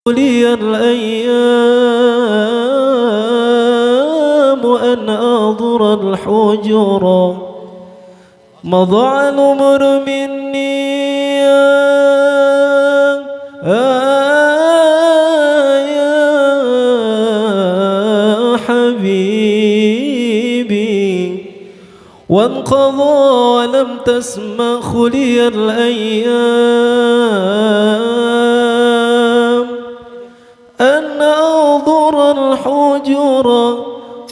لي الأيام أن أضر الحجر مضى العمر مني يا حبيبي وانقضى ولم تسمح لي الأيام أن أضر الحجر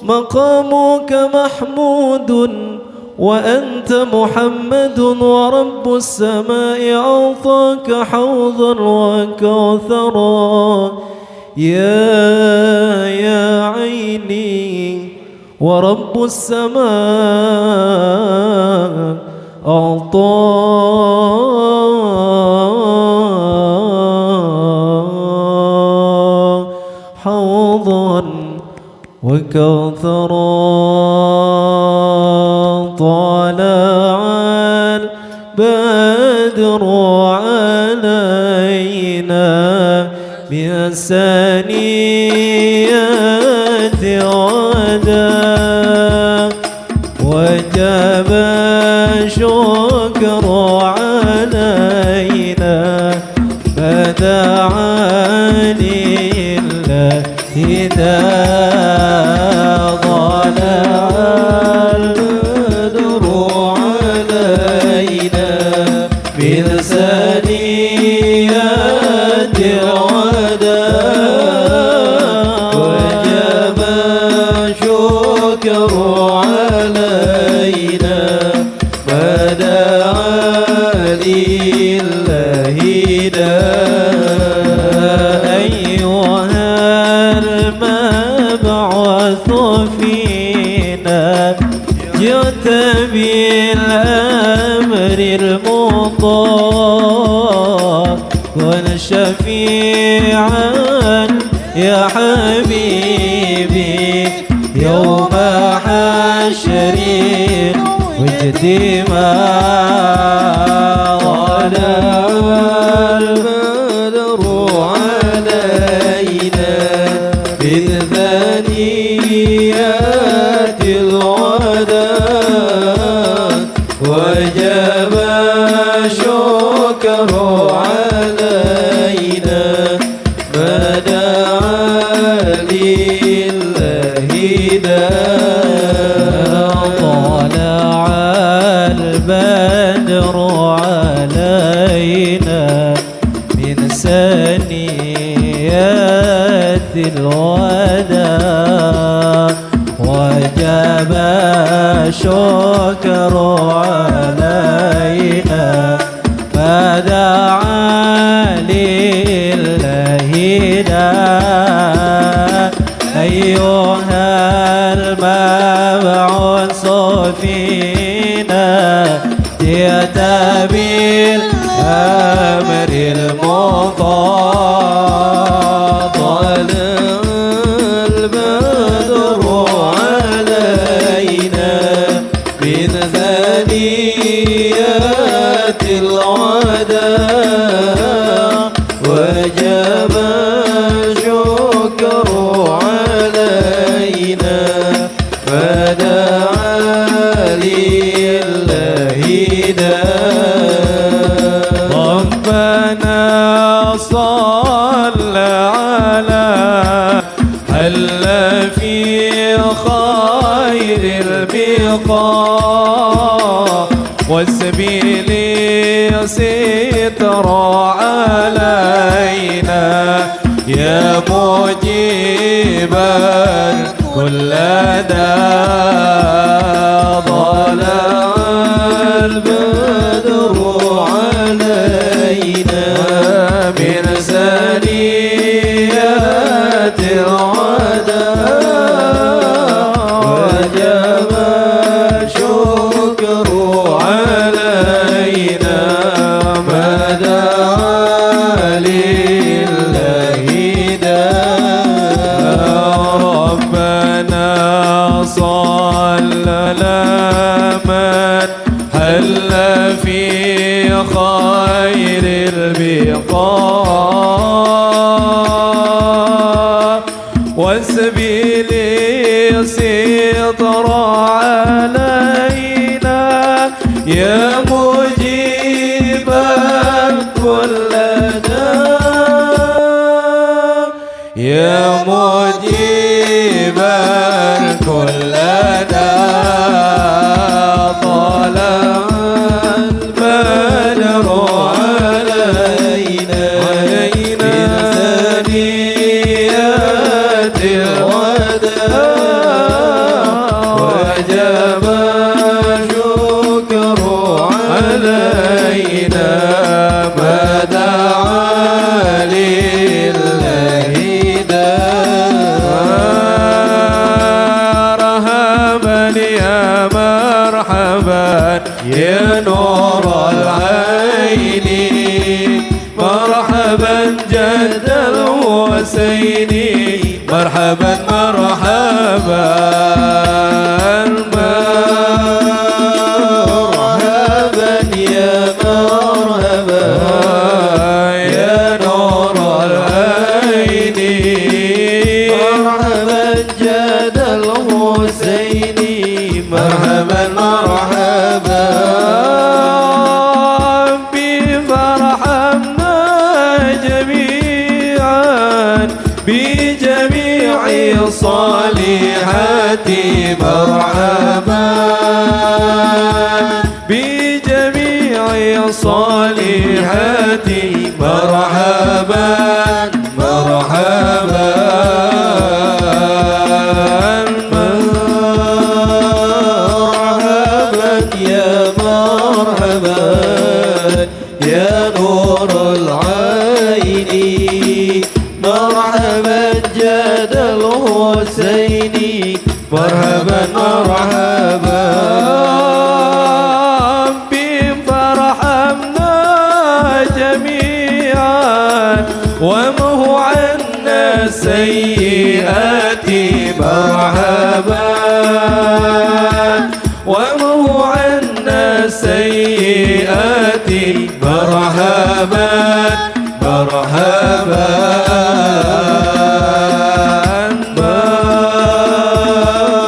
مقامك محمود وأنت محمد ورب السماء أعطاك حوضا وكوثرا يا عيني ورب السماء أعطاك حوضا وكوثرا طلع البدر علينا من ثنيات الوداع وجب الشكر علينا فدعا لله جئت بالأمر المطاع كن شفيعا يا حبيبي يوم حشر وجدي ما طلع البدر علينا من ثنيات الوداع وجب الشكر علينا فدعا لله طلع البدر علينا من ثنيات الوداع وجب الشكر علينا فدعا لله أيها المبعوث فينا جئت بالأمر المطاع طلع البدر علينا من ثنيات الوداع وجب الشكر علينا فدعا لله ربنا صل على هل في خير البقاع والسبيل ستر علينا يا مجيبا كل داع طلع البدر علينا من ثنيات الوداع وجب الشكر علينا فدعا لله ربنا صل على من هل في خير البقاع سبيلي سيطر علينا يا مجيبا كل داء يا مجيبا كل داء طلع البدر علينا بثنيات الوداع وجب الشكر علينا ما دعا لله مرحبا يا مرحبا يا نور العين مرحبا جد الحسين مرحبا مرحبا مرحبا يا مرحبا يا نور العين مرحبا جد الحسين مرحبا مرحبا بفرحنا جميعا بجميع الصالحات مرحبا بجميع الصالحات مرحبا مرحبا مرحبا يا مرحبا يا نور العين مرحبا جد الحسين مرحبا مرحبا بفرحنا جميعا ومه عنا السيئات مرحبا ومه عنا السيئات مرحبا مرحبا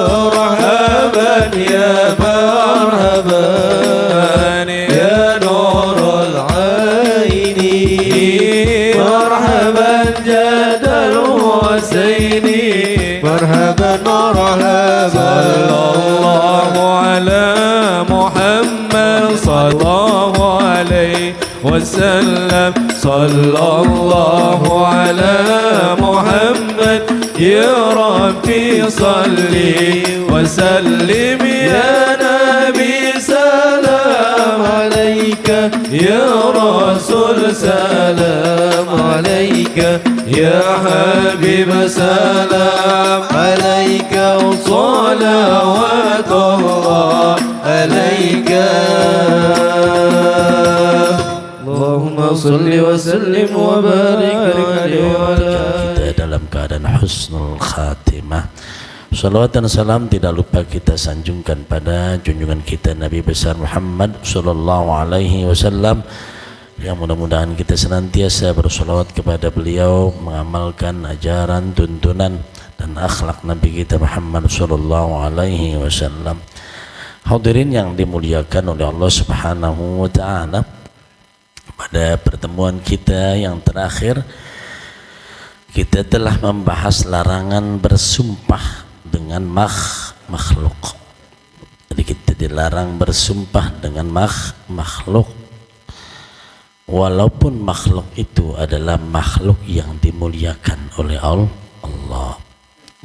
مرحبا يا مرحبا يا نور العين مرحبا جد الحسين مرحبا مرحبا صلى الله على محمد صلى الله عليه وسلم صلى الله على محمد يا ربي صلي وسلم يا نبي سلام عليك يا رسول سلام عليك يا حبيب سلام عليك وصلوات الله عليك اللهم صل وسلم وبارك عليه وعلى kita dalam keadaan husnul khatimah. Salawat dan salam tidak lupa kita sanjungkan pada junjungan kita Nabi besar Muhammad sallallahu alaihi wasallam, yang mudah-mudahan kita senantiasa bersolawat kepada beliau, mengamalkan ajaran, tuntunan dan akhlak Nabi kita Muhammad sallallahu alaihi wasallam. Hadirin yang dimuliakan oleh Allah Subhanahu wa taala, pada pertemuan kita yang terakhir kita telah membahas larangan bersumpah dengan makhluk. Jadi kita dilarang bersumpah dengan makhluk, walaupun makhluk itu adalah makhluk yang dimuliakan oleh Allah.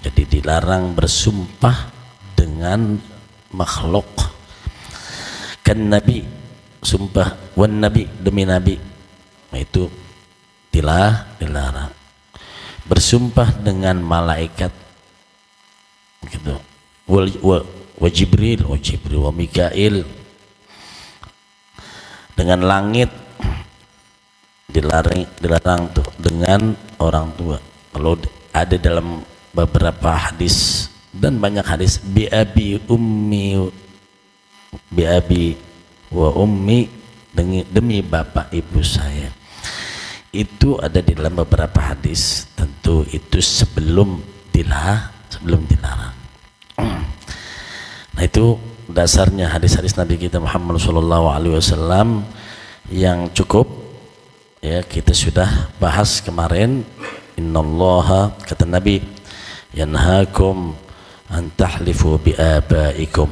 Jadi dilarang bersumpah dengan makhluk. Kan Nabi, sumpah wan Nabi, demi Nabi, nah itu dilarang. Bersumpah dengan malaikat gitu, wa Jibril wa Mikail, dengan langit dilarang tuh, dengan orang tua. Kalau ada dalam beberapa hadis dan banyak hadis, bi abi wa ummi, demi bapak ibu saya, itu ada di dalam beberapa hadis. Tentu itu sebelum dilarang. Nah itu dasarnya hadis-hadis Nabi kita Muhammad SAW yang cukup ya kita sudah bahas kemarin. Innallaha, kata Nabi, yanhakum an tahlifu bi abaikum,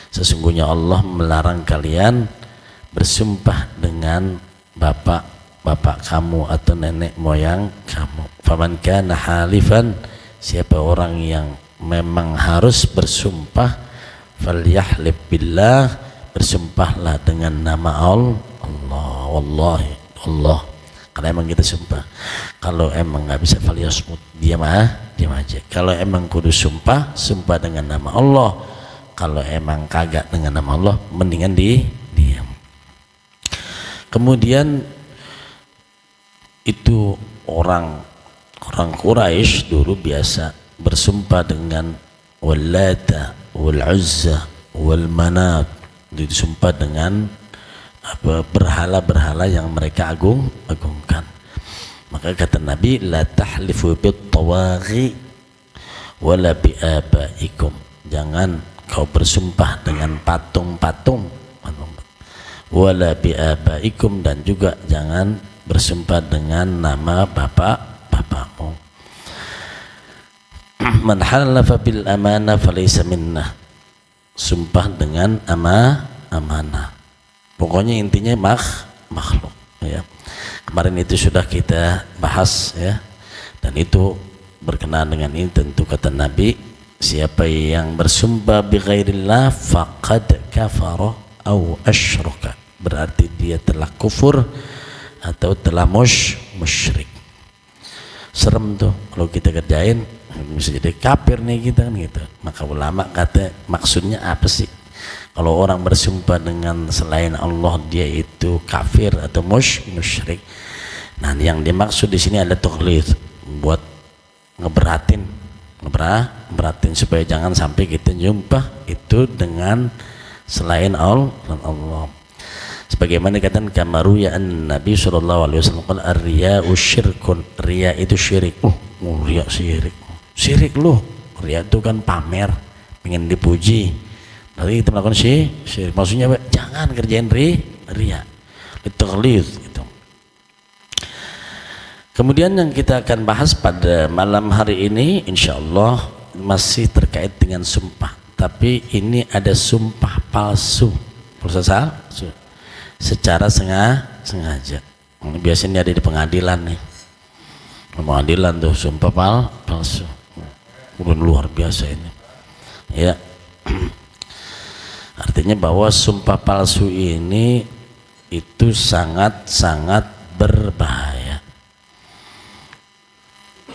sesungguhnya Allah melarang kalian bersumpah dengan bapak kamu atau nenek moyang kamu. Faman kana halifan, siapa orang yang memang harus bersumpah, falyahlif billah, bersumpahlah dengan nama Allah. Wallahi Allah, kalau emang kita sumpah. Kalau emang nggak bisa falyasmut, diam aja. Kalau emang kudu sumpah dengan nama Allah. Kalau emang kagak dengan nama Allah, mendingan diam. Kemudian itu orang Quraisy dulu biasa bersumpah dengan Wallata wal Uzza wal Manat, disumpah dengan berhala-berhala yang mereka agungkan. Maka kata Nabi, la tahlifu bit tawaghi wala bi abaikum, jangan kau bersumpah dengan patung-patung, wala bi abaikum, dan juga jangan bersumpah dengan nama bapakmu. Man halafa bil amanah falaysa minnah, sumpah dengan amanah. Pokoknya intinya makhluk ya. Kemarin itu sudah kita bahas ya, dan itu berkenaan dengan ini. Tentu kata Nabi, siapa yang bersumpah bi ghairillah faqad kafara au asyraka, berarti dia telah kufur atau telah musyrik. Serem tuh kalau kita kerjain, bisa jadi kafir nih kita kan gitu. Maka ulama kata, maksudnya apa sih kalau orang bersumpah dengan selain Allah dia itu kafir atau musyrik? Nah, yang dimaksud di sini ada taghlid, buat ngeberatin supaya jangan sampai kita nyumpah itu dengan selain Allah. Sebagaimana dikatakan kamaru ya Nabi SAW, ar-riya'u syirkun, riya itu syirik. Riya syirik loh. Riya itu kan pamer, pengen dipuji. Berarti kita melakukan syirik. Maksudnya jangan kerjain riya. Itu ghalidz gitu. Kemudian yang kita akan bahas pada malam hari ini insyaallah masih terkait dengan sumpah. Tapi ini ada sumpah palsu. Secara sengaja. Biasanya ada di pengadilan nih. Pengadilan tuh sumpah palsu. Udah luar biasa ini. Ya. Artinya bahwa sumpah palsu ini itu sangat-sangat berbahaya.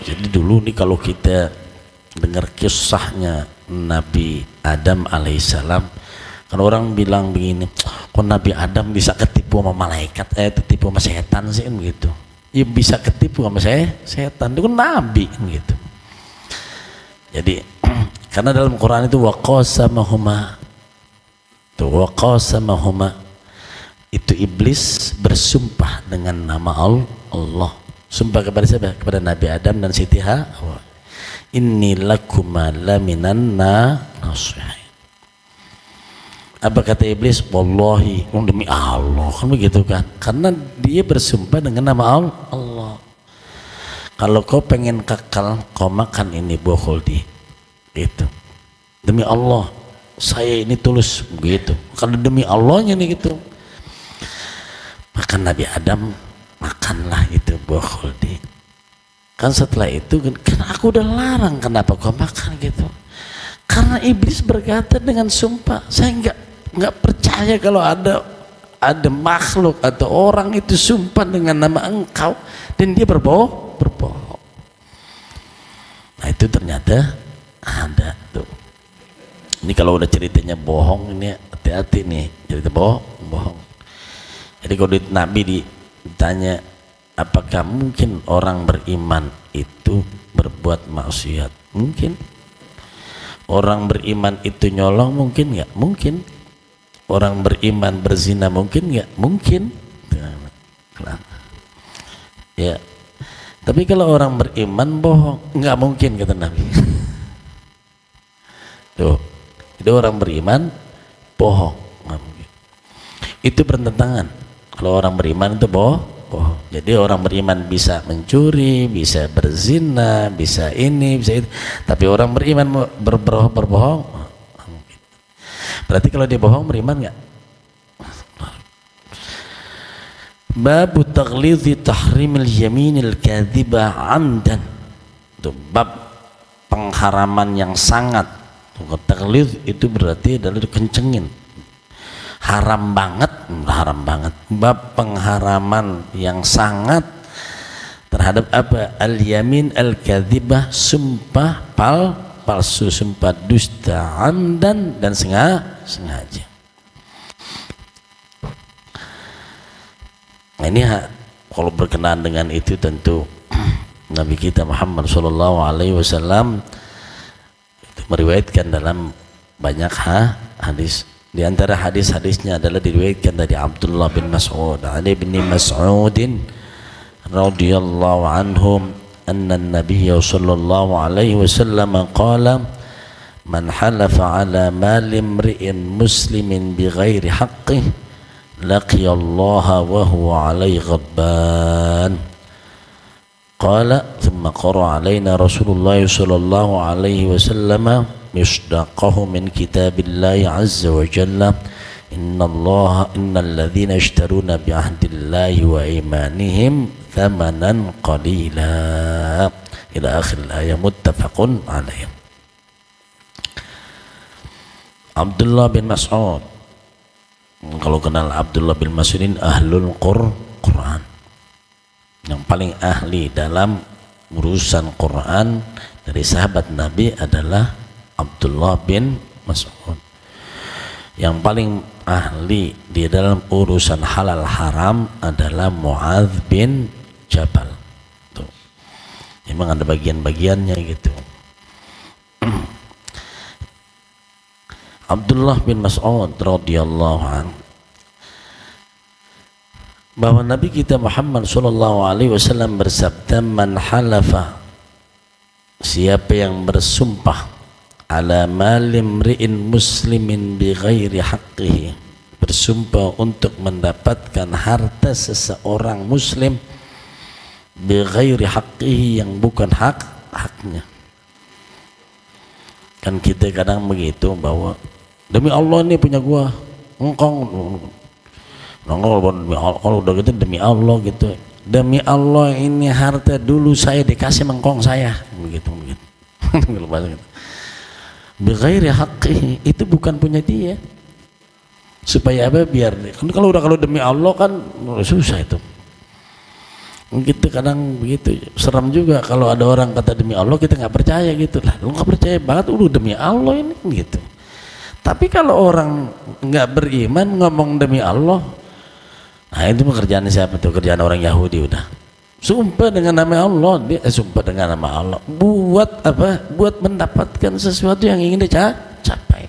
Jadi dulu nih kalau kita dengar kisahnya Nabi Adam alaihissalam, kalau orang bilang begini, kok Nabi Adam bisa ketipu sama malaikat, ketipu sama setan sih kan gitu. Ya bisa ketipu sama setan, itu kan Nabi kan gitu. Jadi karena dalam Quran itu waqasamahuma, itu iblis bersumpah dengan nama Allah. Sumpah kepada siapa? Kepada Nabi Adam dan Siti Hawa. Inni lakuma laminan nasihin. Apa kata iblis? Wallahi, demi Allah, kan begitu kan? Karena dia bersumpah dengan nama Allah. Kalau kau pengen kekal, kau makan ini buah khuldi. Itu. Demi Allah, saya ini tulus begitu. Kalau demi Allahnya nih gitu. Maka Nabi Adam makanlah itu buah khuldi. Kan setelah itu kan aku udah larang, kenapa kau makan gitu? Karena iblis berkata dengan sumpah, saya nggak percaya kalau ada makhluk atau orang itu sumpah dengan nama engkau dan dia berbohong. Nah itu ternyata ada tuh. Ini kalau udah ceritanya bohong, ini hati-hati nih, cerita bohong. Jadi kalau Nabi ditanya, apakah mungkin orang beriman itu berbuat maksiat? Mungkin. Orang beriman itu nyolong, mungkin nggak? Mungkin. Orang beriman berzina, mungkin nggak? Mungkin. Ya. Tapi kalau orang beriman bohong, nggak mungkin kata Nabi. Tuh, itu orang beriman bohong, nggak mungkin. Itu bertentangan. Kalau orang beriman itu bohong. Jadi orang beriman bisa mencuri, bisa berzina, bisa ini, bisa itu. Tapi orang beriman berbohong, nggak mungkin. Berarti kalau dia bohong beriman nggak? Babu taghlidhi tahrimil yaminil kadhibah amdan. Itu bab pengharaman yang sangat. Taghlidh itu berarti adalah dikencengin. Haram banget. Bab pengharaman yang sangat terhadap apa? Al-yamin al-kadhibah, sumpah palsu, sumpah dusta amdan dan sengaja. Nah, ini kalau berkenaan dengan itu tentu Nabi kita Muhammad SAW itu meriwayatkan dalam banyak hadis. Di antara hadis-hadisnya adalah diriwayatkan dari Abdullah bin Mas'ud, Ali bin Mas'udin radhiyallahu anhum, anna an-nabiy sallallahu alaihi wasallam qala man halafa ala mali imri'in muslimin bighairi haqqihi laqiyallaha wa huwa alaihi ghadban. Qala thumma qara alaina Rasulullah sallallahu alaihi wasallam misdaqahu min kitabillahi azza wa jalla innal ladzina ishtaruna bi ahdillahi wa imanihim thamanan qalila ila akhir ayat muttafaqun alaih. Abdullah bin Mas'ud, kalau kenal Abdullah bin Mas'udin, ahlul Quran, yang paling ahli dalam urusan Quran dari sahabat Nabi adalah Abdullah bin Mas'ud. Yang paling ahli di dalam urusan halal haram adalah Muadz bin Jabal. Tuh. Memang ada bagian-bagiannya gitu. Abdullah bin Mas'ud radhiyallahu anhu, bahwa Nabi kita Muhammad sallallahu alaihi wasallam bersabda, man halafa, siapa yang bersumpah, ala malim ri'in muslimin bi ghairi haqqihi, bersumpah untuk mendapatkan harta seseorang muslim bi ghairi haqqihi, yang bukan haknya. Kan kita kadang begitu, bahwa demi Allah ini punya gua, engkong kalau udah gitu demi Allah gitu, demi Allah ini harta dulu saya dikasih mengkong saya, begitu bighairi haqqihi, itu bukan punya dia. Supaya apa? Biar kalau demi Allah kan susah itu. Gitu kadang begitu, seram juga kalau ada orang kata demi Allah kita nggak percaya gitu lah. Lu nggak percaya banget, demi Allah ini gitu. Tapi kalau orang nggak beriman ngomong demi Allah, nah itu pekerjaan siapa tuh? Kerjaan orang Yahudi udah. Sumpah dengan nama Allah, dia sumpah dengan nama Allah. Buat apa? Buat mendapatkan sesuatu yang ingin dia capai.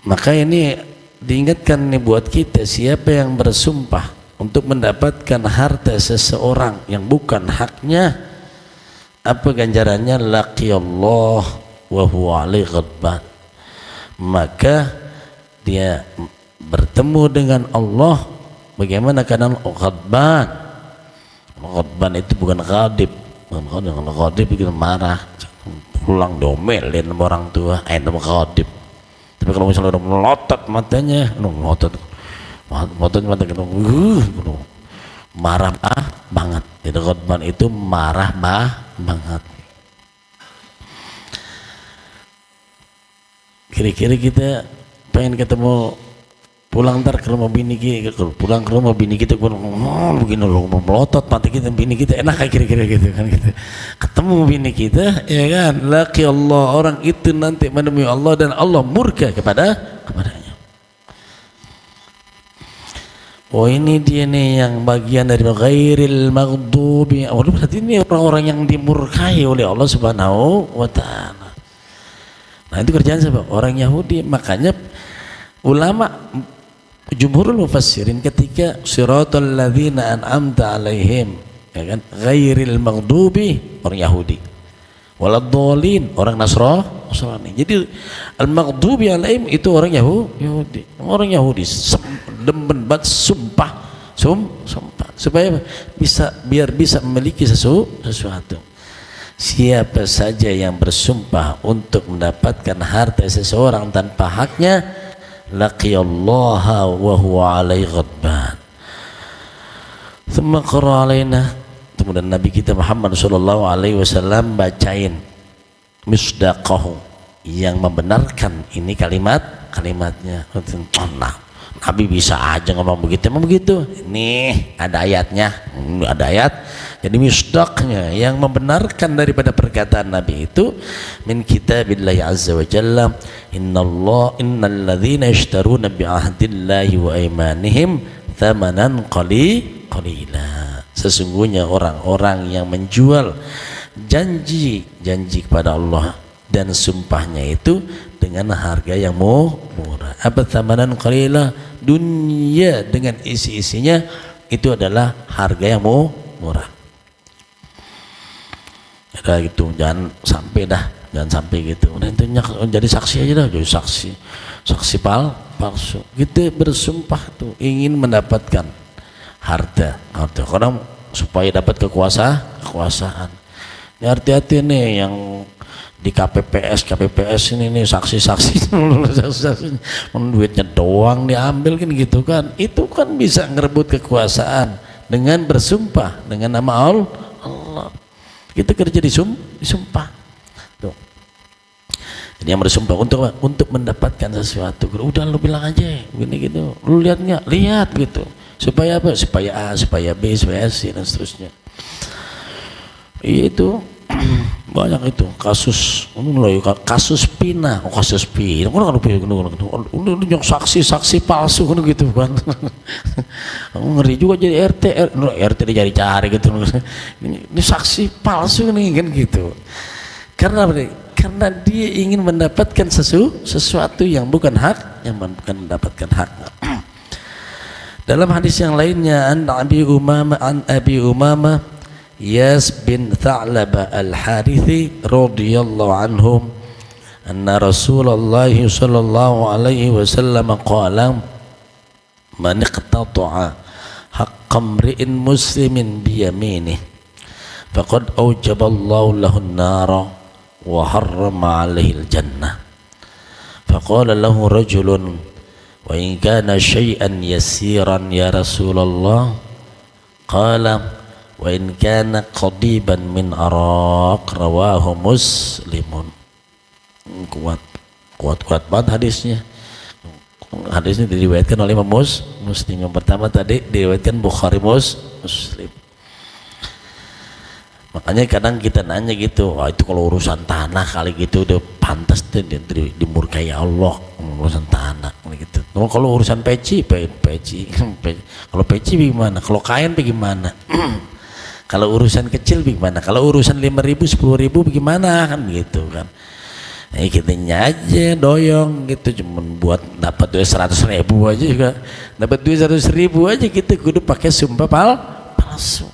Maka ini diingatkan nih buat kita, siapa yang bersumpah untuk mendapatkan harta seseorang yang bukan haknya, apa ganjarannya? Laqiyallah wa huwa alaihi ghadban, maka dia bertemu dengan Allah. Bagaimana keadaan ghadban? Ghadban itu bukan ghadib. Ghadib itu marah, pulang domelin orang tua, itu ghadib. Tapi kalau misalnya udah melotot matanya, melotot mata gitu, marah banget. Itu ghadban, itu marah banget. Kira-kira kita pengen ketemu, pulang ntar ke rumah bini kita, pulang ke rumah bini kita, begini loh, melotot mata kita, bini kita enak kayak kira-kira gitu kan, gitu. Ketemu bini kita, ya kan, laki Allah, orang itu nanti menemui Allah dan Allah murka kepadanya. Oh ini dia nih yang bagian dari ghairil maghdubi. Oh berarti ini orang-orang yang dimurkai oleh Allah Subhanahu wa ta'ala. Nah itu kerjaan siapa? Orang Yahudi. Makanya ulama jumhurul mufassirin ketika siratal ladzina an'amta alaihim ya kan? Ghairil maghdubi orang Yahudi, waladhdallin orang Nasrani. Jadi al-maghdubi alaihim itu orang Yahudi. Orang Yahudi demen banget sumpah supaya biar bisa memiliki sesuatu. Siapa saja yang bersumpah untuk mendapatkan harta seseorang tanpa haknya, laqiyallaha wa huwa alaihi ghadban. Tsumma qara alaina, kemudian Nabi kita Muhammad sallallahu alaihi wasallam bacain misdaqahu, yang membenarkan ini kalimatnya. Nah, Nabi bisa aja ngomong begitu, emang begitu. Nih ada ayatnya, ada ayat. Jadi misdaqnya yang membenarkan daripada perkataan Nabi itu min kitabillahi azza wa jalla, innal ladzina yashtaruna bi ahdillahi wa aymanihim thamanan qalila. Sesungguhnya orang-orang yang menjual janji kepada Allah dan sumpahnya itu dengan harga yang murah. Apa thamanan qalila? Dunia dengan isi-isinya itu adalah harga yang murah. Ada gitu, jangan sampai gitu. Udah intinya jadi saksi aja dah, jadi saksi palsu. Kita bersumpah tuh ingin mendapatkan harta. Kadang supaya dapat kekuasaan. Ini hati-hati nih yang di KPPS ini nih saksi duitnya doang diambil kan gitu kan. Itu kan bisa ngerebut kekuasaan dengan bersumpah dengan nama Allah. Kita kerja disumpah tuh. Jadi yang bersumpah untuk mendapatkan sesuatu, udah lu bilang aja gini gitu, lu lihat gitu, supaya apa, supaya A, supaya B, supaya C dan seterusnya. Itu banyak itu kasus Pina, udah saksi palsu kan gitu kan. Ngeri juga jadi RT dicari gitu. Ini saksi palsu nih kan gitu. Karena dia ingin mendapatkan sesuatu yang bukan mendapatkan hak. Dalam hadis yang lainnya, an Abi Umamah Yas bin Tha'laba al-Harithi radhiyallahu anhum anna Rasulullah sallallahu alaihi wasallam qala man iqtata'a haqqa imri'in muslimin bi yaminih faqad awjaballahu lahu an-nara wa harrama 'alaihi al-jannah. Faqala lahu rajulun wa in kana shay'an yasiran ya Rasulullah, qala wa in kana qadiban min araq, rawahu Muslimun. Kuat banget hadisnya. Hadisnya diriwayatkan oleh Imam Muslim. Yang pertama tadi diriwayatkan Bukhari Muslim. Makanya kadang kita nanya gitu, wah itu kalau urusan tanah kali gitu udah pantas tuh dimurkai Allah, urusan tanah gitu. Kalau urusan peci kalau peci bagaimana? Kalau kain bagaimana? Kalau urusan kecil bagaimana? Kalau urusan 5.000, 10.000 bagaimana kan gitu kan? Kita aja doyong gitu, cuman buat dapat duit 100.000 aja juga, dapat duit 100.000 aja kita kudu pakai sumpah palsu.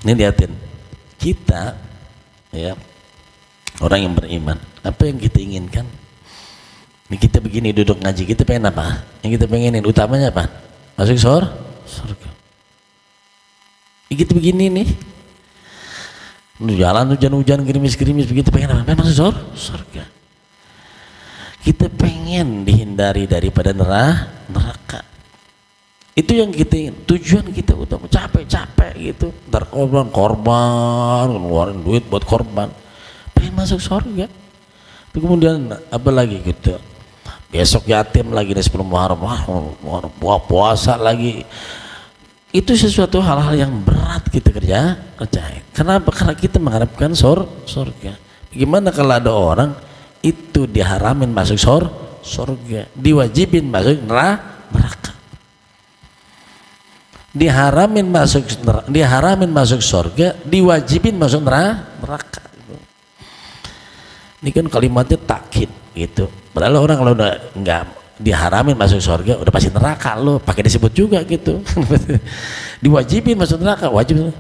Ini lihatin kita ya, orang yang beriman, apa yang kita inginkan? Ini kita begini duduk ngaji, kita pengen apa? Yang kita pengenin utamanya apa? Masuk surga. Begitu begini nih, jalan hujan-hujan gerimis-gerimis begitu, pengen apa? Pengen masuk surga. Kita pengen dihindari daripada neraka. Itu yang kita ingin, tujuan kita utama. Capek gitu, ntar korban ngeluarin duit buat korban, pengen masuk surga. Kemudian apa lagi gitu, besok yatim lagi nih 10 Muharram, puasa lagi. Itu sesuatu hal-hal yang berat kita kerjain. Kenapa? Karena kita mengharapkan surga. Bagaimana kalau ada orang itu diharamin masuk surga, diwajibin masuk neraka. Diharamin masuk surga, diwajibin masuk neraka. Ini kan kalimatnya takkid gitu. Padahal orang kalau udah nggak diharamin masuk surga udah pasti neraka lo, pakai disebut juga gitu. Diwajibin masuk neraka, wajib,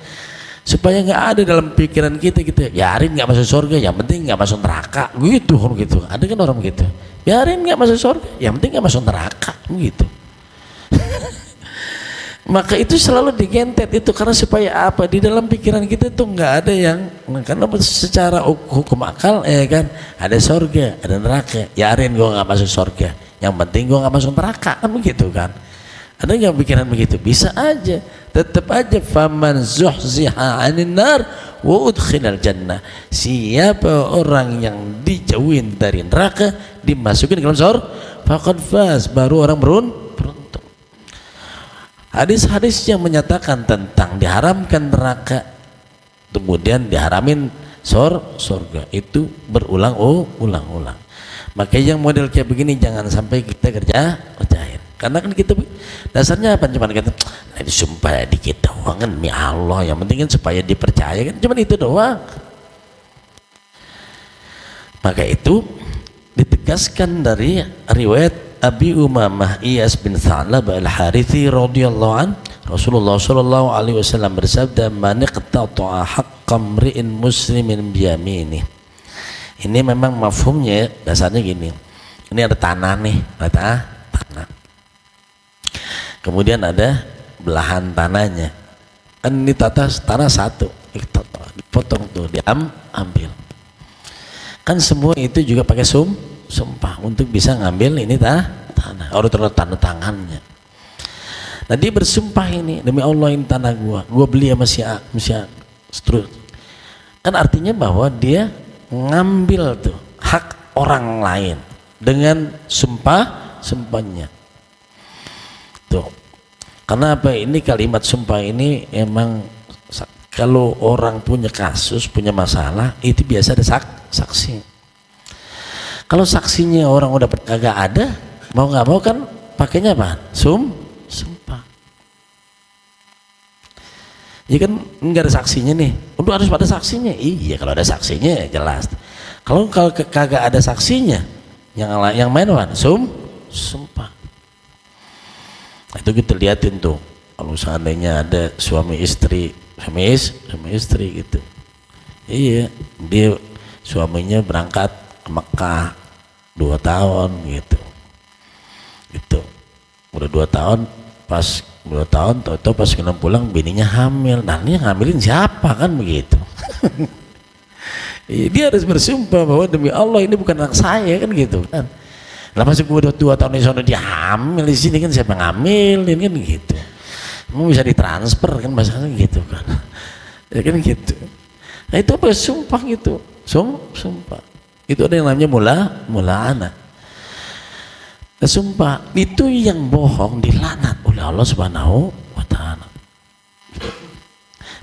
supaya nggak ada dalam pikiran kita gitu, biarin nggak masuk surga, yang penting nggak masuk neraka gitu. Ada kan orang begitu, biarin nggak masuk surga, yang penting nggak masuk neraka gitu. Maka itu selalu digentet itu, karena supaya apa, di dalam pikiran kita tuh nggak ada yang, karena secara hukum akal kan ada surga ada neraka, biarin gua nggak masuk surga, yang penting gua nggak masuk neraka, kan begitu kan. Ada nggak pikiran begitu? Bisa aja, tetap aja, faman zuhziha 'anil nar wa udkhilal jannah, siapa orang yang dijauhin dari neraka dimasukin ke dalam surga, faqad faz, baru orang beruntung. Hadis-hadis yang menyatakan tentang diharamkan neraka kemudian diharamin surga itu berulang-ulang. Maka yang model kayak begini jangan sampai kita kerjain. Karena kan kita dasarnya apa, cuma kata disumpah dikit doang kan, ya Allah, yang penting kan supaya dipercaya kan, cuma itu doang. Maka itu ditegaskan dari riwayat Abi Umamah Iyas bin Tha'lab al-Harithi radhiyallahu an, Rasulullah sallallahu alaihi wasallam bersabda, man iqtata'a haqqam ri'in muslimin biyamini. Ini memang mafhumnya dasarnya gini, ini ada tanah nih, ada tanah, kemudian ada belahan tanahnya, kan ini tanah satu, dipotong tuh, diambil, kan semua itu juga pakai sumpah untuk bisa ngambil ini tanah, orang tanda tangannya. Nah dia bersumpah ini, demi Allah ini tanah gua beli sama si A, terus kan artinya bahwa dia ngambil tuh hak orang lain dengan sumpahnya tuh. Karena apa, ini kalimat sumpah ini emang kalau orang punya kasus, punya masalah, itu biasa ada saksi. Kalau saksinya orang udah kagak ada, mau nggak mau kan pakainya apa? Sumpah. Ya kan nggak ada saksinya nih, udah harus pada saksinya. Iya, kalau ada saksinya jelas. Kalau kagak ada saksinya, yang main apa? Sumpah. Itu kita liatin tuh, kalau seandainya ada suami istri gitu. Iya, dia suaminya berangkat ke Mekah 2 tahun gitu, udah 2 tahun, pas 2 tahun tau pas pulang bininya hamil. Nah ini ngambilin siapa kan begitu. Dia harus bersumpah bahwa demi Allah ini bukan anak saya kan gitu kan. Lah masuk gua 2 tahun di sana dia hamil, di sini kan siapa ngambilin kan gitu. Mau bisa ditransfer kan bahasanya gitu kan. Ya kan gitu. Nah itu apa, sumpah gitu, sumpah. Itu ada yang namanya mula anak. Sumpah itu yang bohong dilaknat oleh Allah Subhanahu wa Ta'ala.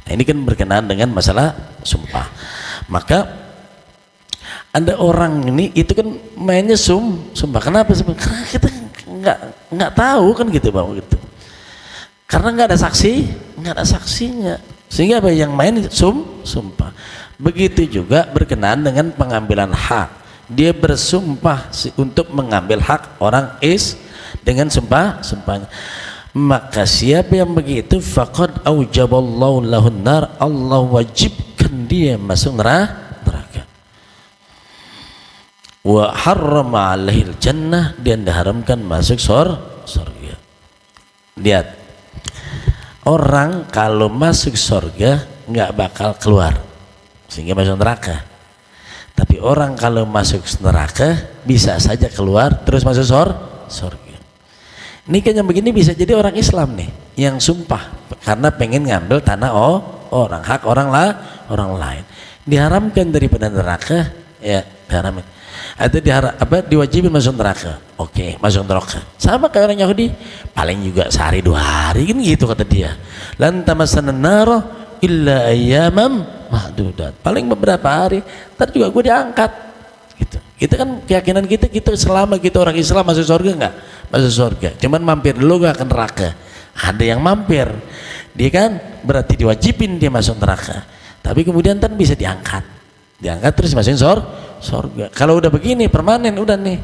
Nah ini kan berkenaan dengan masalah sumpah. Maka ada orang ini itu kan mainnya sumpah. Kenapa sumpah? Karena kita nggak tahu kan gitu bang gitu. Karena nggak ada saksinya. Sehingga apa yang main sumpah. Begitu juga berkenaan dengan pengambilan hak. Dia bersumpah untuk mengambil hak orang dengan sumpahnya. Maka siapa yang begitu, faqad aujaballahu lahun nar, Allah wajibkan dia masuk neraka. Wa harrama alaihil jannah, dia diharamkan masuk surga. Lihat, orang kalau masuk surga nggak bakal keluar sehingga masuk neraka. Tapi orang kalau masuk neraka bisa saja keluar terus masuk surga. Ini kan yang begini bisa jadi orang Islam nih yang sumpah karena pengen ngambil tanah orang, hak orang lain. Diharamkan daripada neraka, ya diharamin. Atau diwajibin masuk neraka. Oke, masuk neraka. Sama kayak orang Yahudi, paling juga sehari 2 hari kan gitu kata dia. Lan tamassanan nar illa ayyamam mahdudat, paling beberapa hari, ntar juga gue diangkat gitu. Kita kan keyakinan kita selama kita orang Islam masuk surga nggak? Masuk surga, cuman mampir dulu gak ke neraka. Ada yang mampir, dia kan berarti diwajibin dia masuk neraka, tapi kemudian ntar bisa diangkat terus masukin surga. Kalau udah begini permanen, udah nih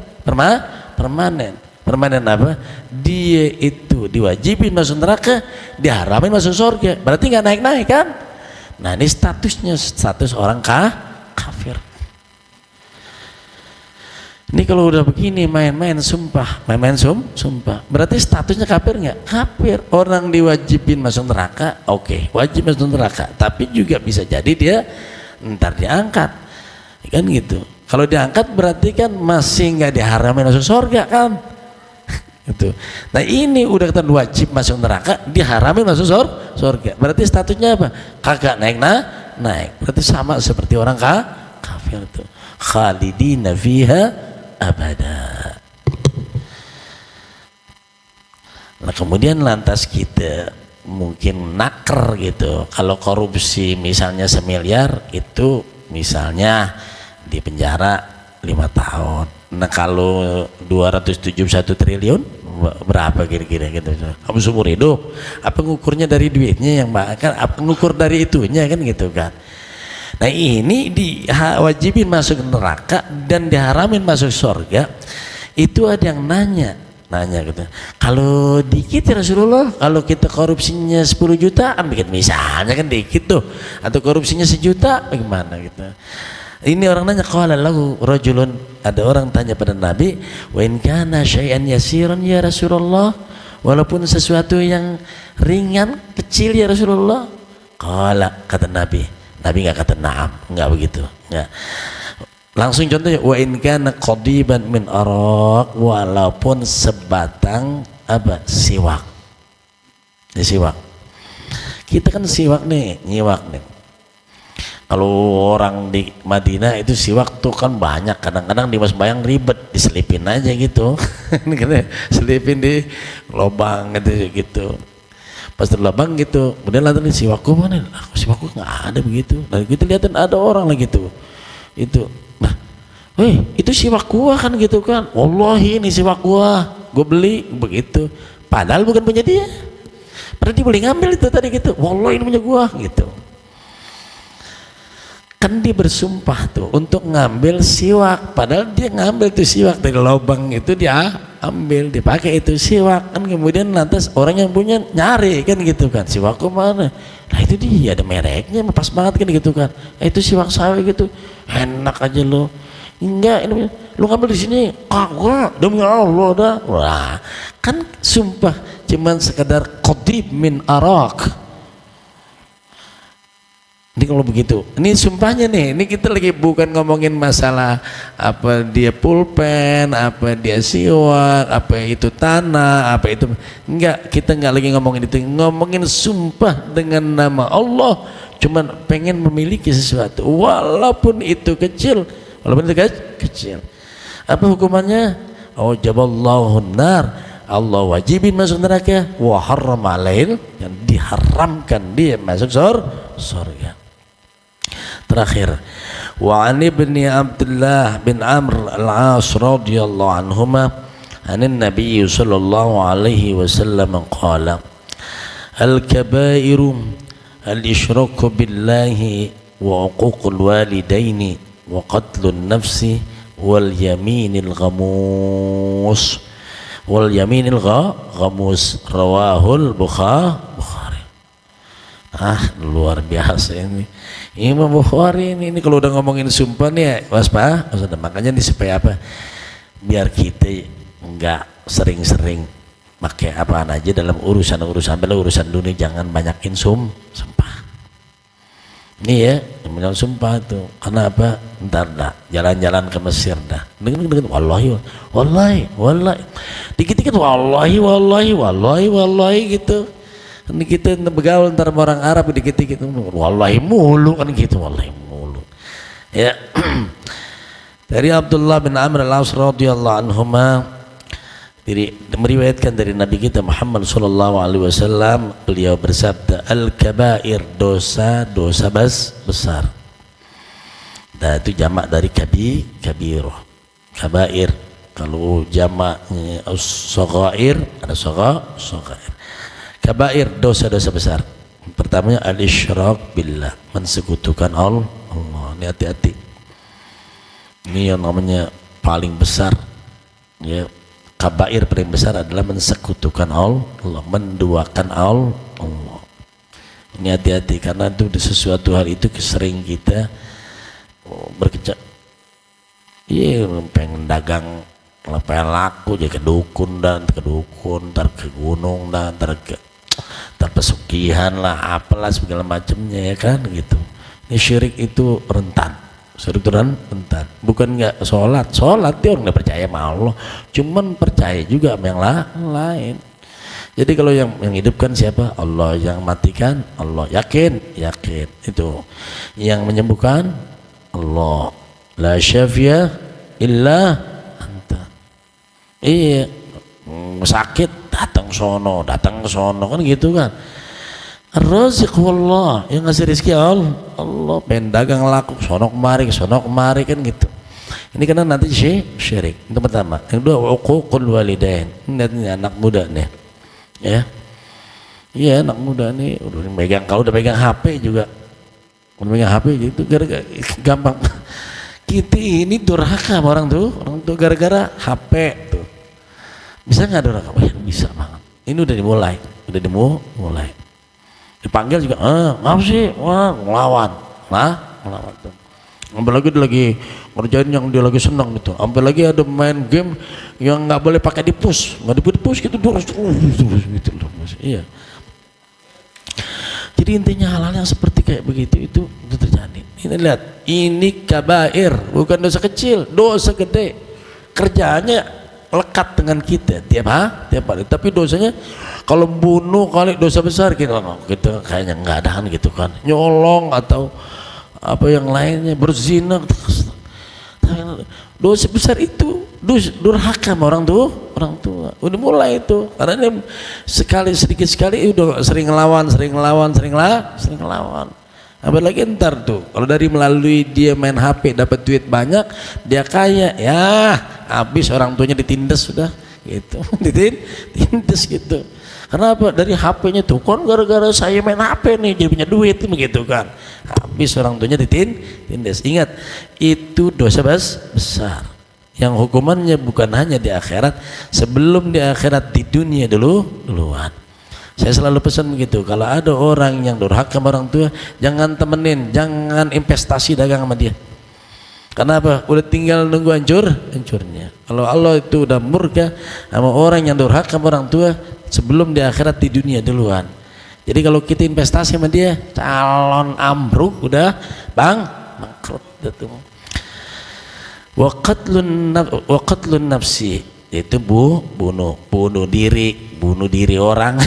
permanen, Permainan apa? Dia itu diwajibin masuk neraka, diharamin masuk surga. Berarti nggak naik-naik kan? Nah ini statusnya status orang kafir. Ini kalau udah begini main-main sumpah, sumpah. Berarti statusnya kafir nggak? Kafir. Orang diwajibin masuk neraka, oke, wajib masuk neraka. Tapi juga bisa jadi dia ntar diangkat, kan gitu. Kalau diangkat berarti kan masih nggak diharamin masuk surga kan? Gitu. Nah ini udah kata wajib masuk neraka, diharamin masuk surga. Berarti statusnya apa? Kagak naik. Berarti sama seperti orang kafir itu. Khalidina fiha abada. Nah kemudian lantas kita mungkin naker gitu. Kalau korupsi misalnya 1 miliar itu misalnya di penjara 5 tahun. Nah kalau 271 triliun berapa kira-kira gitu? Kamu seumur hidup? Apa ngukurnya dari duitnya yang kan? Apa ngukur dari itunya kan gitu kan? Nah ini diwajibin masuk neraka dan diharamin masuk surga. Itu ada yang nanya gitu. Kalau dikit ya Rasulullah, kalau kita korupsinya 10 juta, ambil misalnya kan dikit tuh, atau korupsinya 1 juta, bagaimana gitu? Ini orang nanya, qala lahu rajulun, ada orang tanya pada Nabi, wa in kana syai'an yasiran ya Rasulullah, walaupun sesuatu yang ringan, kecil ya Rasulullah. Qala, kata Nabi nggak kata na'am, nggak begitu, nggak. Langsung contohnya, wa in kana qadiban min araq, walaupun sebatang apa? Siwak. Ini siwak. Kita kan siwak nih, nyiwak nih. Kalau orang di Madinah itu siwak tuh kan banyak, kadang-kadang di sembahyang ribet, diselipin aja gitu. Selipin di lubang gitu. Pas terlubang gitu, kemudian lihat nih siwakku mana? Siwakku nggak ada begitu. Nah kita lihatin ada orang lagi gitu. Itu, nah, weh itu siwak gua kan gitu kan. Wallahi ini siwak gua beli begitu. Padahal bukan punya dia. Padahal dia boleh ngambil itu tadi gitu. Wallahi ini punya gua gitu. Kan dia bersumpah tuh untuk ngambil siwak, padahal dia ngambil tuh siwak dari lubang itu, dia ambil, dipakai itu siwak kan. Kemudian lantas orang yang punya nyari kan gitu kan, siwakku mana? Nah itu dia ada mereknya, pas banget kan gitu kan. Itu siwak saya gitu, enak aja lo. Enggak, ini lu ngambil di sini, kagak, demi Allah dah. Wah kan sumpah cuman sekedar qadib min arak. Ini kalau begitu, ini sumpahnya nih, ini kita lagi bukan ngomongin masalah apa dia pulpen, apa dia siwak, apa itu tanah, apa itu, enggak, kita enggak lagi ngomongin itu, ngomongin sumpah dengan nama Allah, cuman pengen memiliki sesuatu, walaupun itu kecil, kecil. Apa hukumannya? Oh jaballahu nar, Allah wajibin masuk neraka, wa harram alail, yang diharamkan dia masuk surga. Terakhir, wa an ibni Abdullah bin Amr al-As radhiyallahu anhuma anin Nabi sallallahu alaihi wasallam qala al-kabairu al-isyraku billahi wa uququl walidaini wa qatlun nafsi wal yaminil ghamus rawahul Bukhari. Luar biasa ini Imam Bukhari ini kalau udah ngomongin sumpah nih ya waspada. Makanya ini supaya apa, biar kita enggak sering-sering pakai apaan aja dalam urusan dunia, jangan banyakin sumpah ini ya, jangan sumpah tuh. Karena apa, ntar dah jalan-jalan ke Mesir dah dengan wallahi dikit-dikit wallahi gitu. Ini kita bergaul ntar sama orang Arab dikit-dikit wallahi mulu kan gitu, wallahi mulu ya. Dari Abdullah bin Amr al-As radhiyallahu anhuma meriwayatkan dari Nabi kita Muhammad sallallahu alaihi wasallam, beliau bersabda, al-kabair, dosa besar. Dan itu jamak dari kabiroh, kabair. Kalau jamaknya as-saghair, ada saghair. Kabair, dosa-dosa besar. Pertamanya al-isyrak billah, mensekutukan Allah. Ini hati-hati. Ini yang namanya paling besar ya, kabair paling besar adalah mensekutukan Allah, menduakan Allah. Ini hati-hati, karena itu di sesuatu hal itu sering kita berkecak. Iya, pengen dagang pengen laku jadi ke dukun, ntar ke gunung, ntar pesugihan lah, apalah segala macamnya, ya kan gitu. Ini syirik itu rentan. Syirik itu rentan. Bukan nggak sholat dia orang nggak percaya sama Allah, cuman percaya juga sama yang lain. Jadi kalau yang hidupkan siapa? Allah. Yang matikan Allah. Yakin itu. Yang menyembuhkan Allah. La syafi'a illa anta. Iya, sakit datang sono kan gitu kan. Ar-Raziq wallah, yang ngasih rezeki Allah. Pengen dagang laku sono kemari kan gitu. Ini karena nanti syirik. Itu pertama. Yang kedua, uququl walidain. Ini anak muda nih. Ya. Iya, anak muda nih kalau udah pegang HP juga. Udah pegang HP gitu gara-gara gampang. Kita ini durhaka sama orang tuh gara-gara HP tuh. Bisa nggak durhaka? Oh, ya, bisa banget. Ini udah dimulai. Dipanggil juga, maaf sih, ngelawan tuh. Sampai lagi dia lagi ngerjain yang dia lagi senang gitu. Sampai lagi ada main game yang nggak boleh pakai push gitu, terus gitu loh. Iya. Jadi intinya hal-hal yang seperti kayak begitu itu terjadi. Ini lihat, ini kabair, bukan dosa kecil, dosa gede. Kerjanya lekat dengan kita tiap hari. Tapi dosanya kalau bunuh kali dosa besar kita kayaknya nggak ada kan gitu kan. Nyolong atau apa yang lainnya, berzina. Dosa besar itu durhaka sama orang tua. Udah mulai itu. Karena ini sedikit sekali udah sering ngelawan. Apalagi ntar tuh kalau dari melalui dia main HP dapat duit banyak, dia kaya, ya habis orang tuanya ditindas sudah gitu. Ditindas gitu. Karena apa? Dari HP-nya tuh kan gara-gara saya main HP nih jadi punya duit begitu kan. Habis orang tuanya ditindas. Ingat, itu dosa besar. Yang hukumannya bukan hanya di akhirat, sebelum di akhirat di dunia duluan. Saya selalu pesan begitu, kalau ada orang yang durhaka sama orang tua, jangan temenin, jangan investasi dagang sama dia. Karena apa? Udah tinggal nunggu hancurnya. Kalau Allah itu udah murka sama orang yang durhaka sama orang tua, sebelum di akhirat di dunia duluan. Jadi kalau kita investasi sama dia, calon ambruk udah bangkrut gitu. Wa qatlun nafsi, itu bunuh diri orang.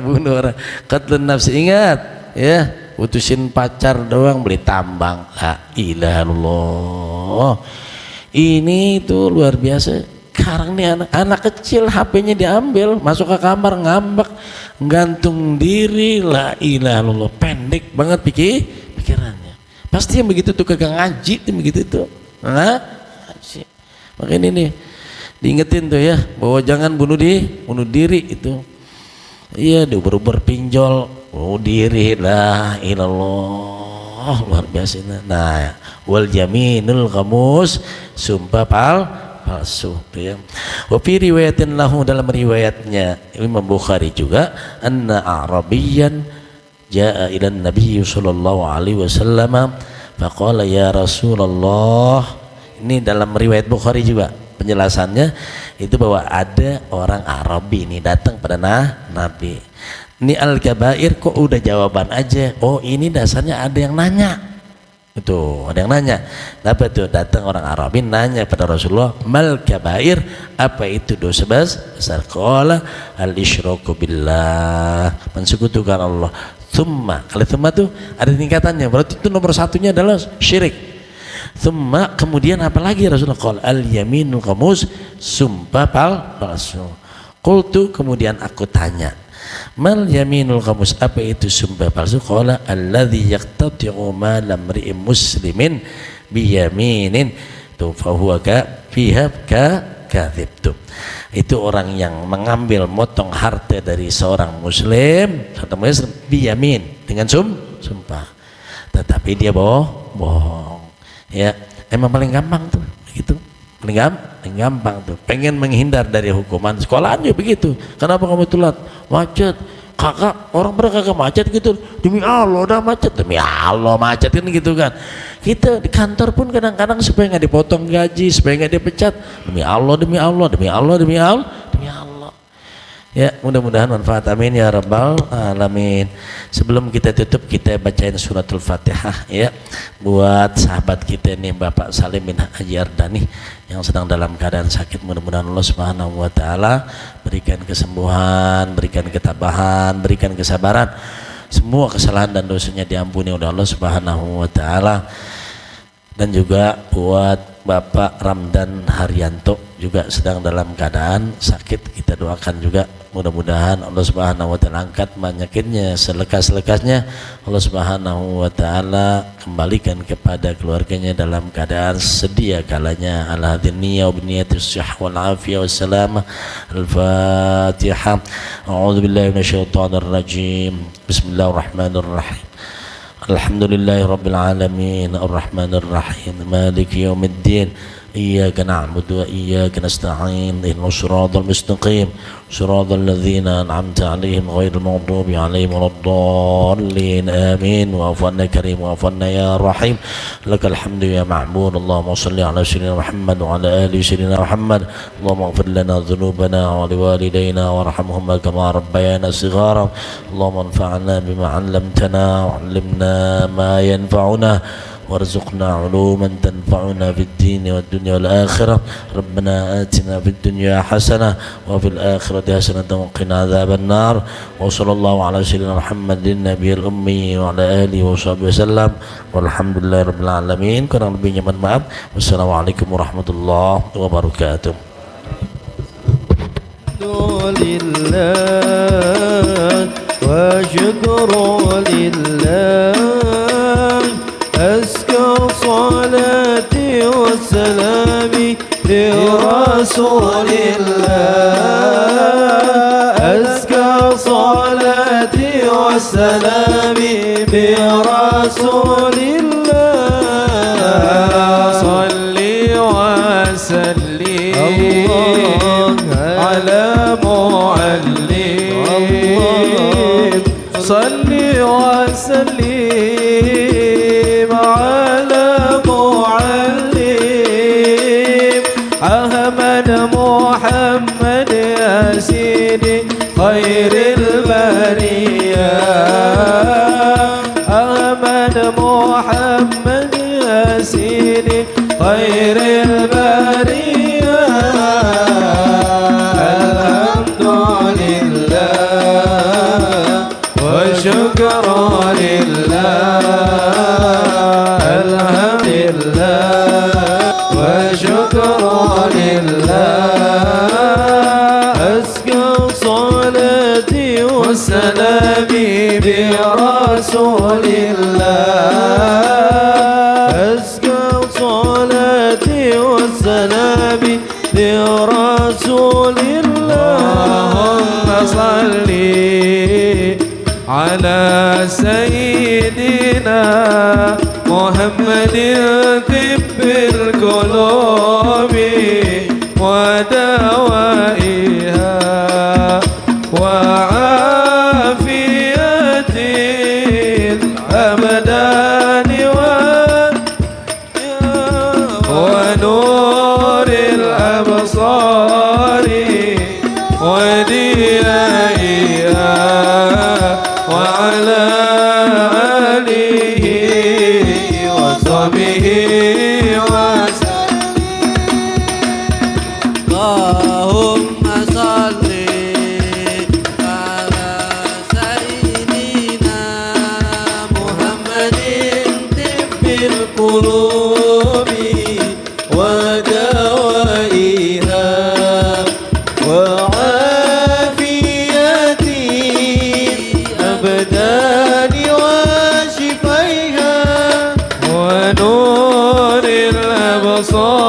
bunuh orang. Qatlun nafsi, ingat ya, putusin pacar doang beli tambang. La ilaha illallah. Ini itu luar biasa. Sekarang nih anak kecil HP-nya diambil, masuk ke kamar ngambek, gantung diri. La ilaha illallah. Pendek banget pikirannya. Pasti yang begitu tuh kagak ngaji tuh begitu tuh. Ngaji. Makanya ini diingetin tuh ya, bahwa jangan bunuh diri itu. Iya, diuber-uber pinjol, bunuh diri. La ilallah, luar biasa. Nah, wal yaminul ghamus, sumpah palsu ya. Wa fi riwayatin lahu, dalam riwayatnya Imam Bukhari juga, anna a'rabiyyan jaa ila Nabi sallallahu alaihi wasallam faqala ya Rasulullah. Ini dalam riwayat Bukhari juga penjelasannya itu bahwa ada orang Arabi ini datang pada Nabi. Ini al-kabair kok udah jawaban aja. Oh, ini dasarnya ada yang nanya. Itu ada yang nanya. Apa itu? Datang orang Arabi nanya pada Rasulullah, mal kabair, apa itu dosa besar? Qala al-isyraku billah, mensekutukan Allah. Thumma, kalau thumma itu ada tingkatannya, berarti itu nomor satunya adalah syirik. Thumma, kemudian apa lagi Rasulullah? Qala al-yaminul ghamus, sumpah palsu. Qultu, kemudian aku tanya, mal yaminul ghamus, apa itu sumpah palsu? Qala alladzi yaqtati'u mala imri'in muslimin biyaminin tu fahuwa fiha kadzib. Itu orang yang mengambil motong harta dari seorang muslim biyamin, dengan sumpah, tetapi dia bohong. Ya, emang paling gampang tuh gitu, paling gampang tuh. Pengen menghindar dari hukuman sekolahan juga begitu. Kenapa kamu telat? Macet. Kakak, orang pada kagak macet gitu. Demi Allah udah macet, demi Allah macet kan gitu kan. Kita di kantor pun kadang-kadang supaya nggak dipotong gaji, supaya nggak dipecat, demi Allah, demi Allah, demi Allah, demi Allah, demi Allah. Ya, mudah-mudahan manfaat, amin ya rabbal alamin. Sebelum kita tutup, kita bacain suratul Fatihah ya, buat sahabat kita nih Bapak Salim bin Haji Ardani yang sedang dalam keadaan sakit. Mudah-mudahan Allah Subhanahu wa taala berikan kesembuhan, berikan ketabahan, berikan kesabaran, semua kesalahan dan dosanya diampuni oleh Allah Subhanahu wa taala. Dan juga buat Bapak Ramdan Haryanto juga sedang dalam keadaan sakit, kita doakan juga mudah-mudahan Allah Subhanahu wa taala angkat penyakitnya selekas-lekasnya. Allah Subhanahu wa taala kembalikan kepada keluarganya dalam keadaan sedia kalanya. Ala hadhihi niyyah wa binniyatis shihah wal afiyah wassalamah. Al-Fatihah. A'udzu billahi minasyaitonir rajim. Bismillahirrahmanirrahim. Alhamdulillahi rabbil alamin arrahmanir rahim maliki yaumiddin iyyaka na'budu wa iyyaka nasta'in ihdinas siratal mustaqim siratal ladzina an'amta 'alaihim ghairil maghdubi 'alaihim waladdallin amin wa afanna karim wa afanna ya rahim lakal hamdu ya ma'bud Allahumma shalli 'ala sayyidina Muhammad wa 'ala ali sayyidina Muhammad Allahumma ighfir lana dhunubana wa liwalidayna warhamhuma kama rabbayana shighara Allahumma anfa'na bima 'allamtana wa 'allimna ma yanfa'una وارزقنا علوما تنفعنا في الدين والدنيا والآخرة ربنا آتنا في الدنيا حسنة وفي الآخرة حسنة وقنا عذاب النار وصلى الله على سيدنا محمد النبي الأمي وعلى آله وصحبه وسلم والحمد لله رب العالمين. Kurang lebihnya mohon maaf. Wassalamualaikum warahmatullahi wabarakatuh. Alhamdulillah wa syukru lillah أزكى صلاتي وسلامي لرسول الله أزكى صلاتي وسلامي برسول الله صلي وسلم على معلم صلي وسلم محمد يا سيدي خير البرية أحمد محمد يا سيدي خير البرية الحمد لله وشكر لله الحمد لله وشكر لله أزكى صلاتي وسلامي برسول الله أزكى صلاتي وسلامي برسول الله اللهم صل على سيدنا محمد طب القلوب ودوائها وعافية الأبدان ونور الأبصار وديائها وعلى آله وصحبه اللهم صل على سيدنا محمد طب القلوب ودوائها وعافية الأبدان وشفيها ونور الأبصار